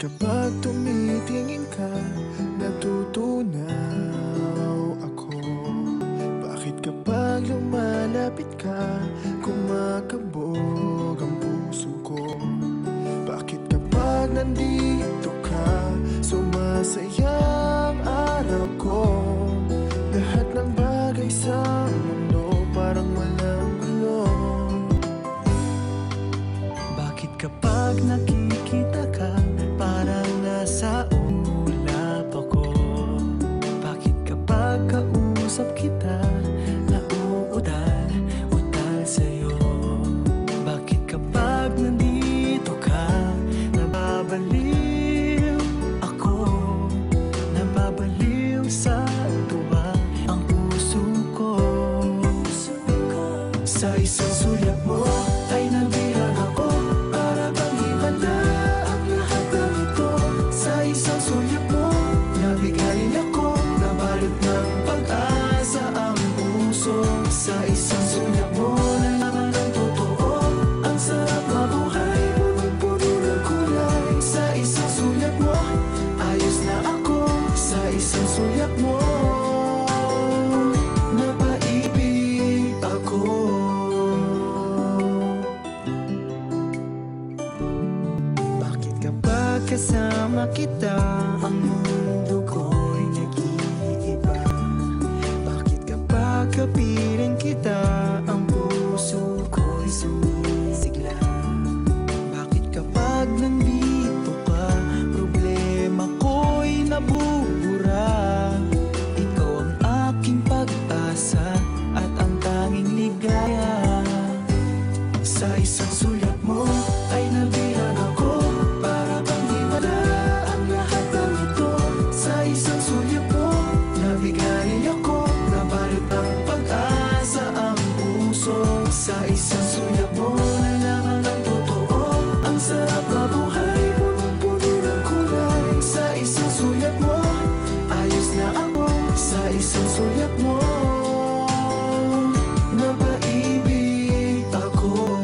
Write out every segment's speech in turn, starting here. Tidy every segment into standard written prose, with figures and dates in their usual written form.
kapag tumitingin ka, natutunaw ako? Bakit kapag lumalapit ka, kumakabog ang puso ko? Bakit kapag nandito ka, sumasaya ang araw ko? Lahat ng bagay sa mundo parang walang gulo. Bakit kapag nakikita ka, parang nasa ulap ako? Bakit kapag kausap kita, nauudal sa'yo? Bakit kapag nandito ka, nababaliw ako? Nababaliw sa tuwa ang puso ko. Sa isang sulyap mo ay nabihag ako, para bang himala ang lahat ng ito. Sa isang sulyap mo, nabigayin ako, nabalot ng pag-asa ang puso. Sa isang sulyap mo, nalaman ng totoo, ang sarap mabuhay, punong-puno ng kulay. Sa isang sulyap mo, ayos na ako. Sa isang sulyap mo, napaibig ako. Bakit kapag kasama kita, ang mundo ko'y nag-iiba? Bakit kapag kapiling kita, ang puso ko'y sumisigla? Bakit kapag nandito ka, problema ko'y nabubura? Ikaw ang aking pag-asa at ang tanging ligaya. Sa isang sulyap mo ay nabihag ako, para bang himala ang lahat ng ito. Sa isang sulyap mo, nabigay ako, nabalot ng pag-asa ang puso. Sa isang sulyap mo, nalaman ng totoo, ang sarap mabuhay, punong-puno ng kulay. Sa isang sulyap mo, ayos na ako. Sa isang sulyap mo, napaibig ako.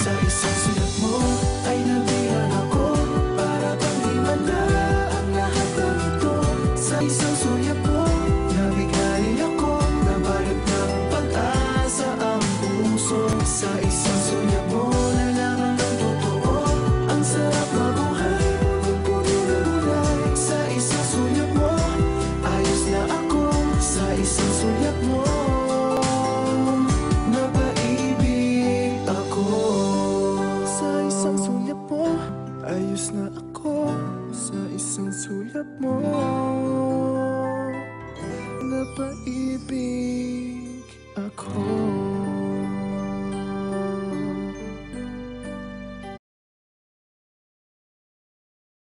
Sa isang sulyap mo ay nabihag ako, para bang himala ang lahat ng ito. Sa isang sulyap mo, nabigay ako, nabalot ng pag-asa ang puso. Sa isang sulyap mo, nalaman ng totoo, ang sarap mabuhay, punong-puno ng kulay. Sa isang sulyap mo, ayos na ako. Sa isang sulyap mo, napaibig ako. Sa isang sulyap mo, ayos na ako. Sa isang sulyap mo, napaibig ako.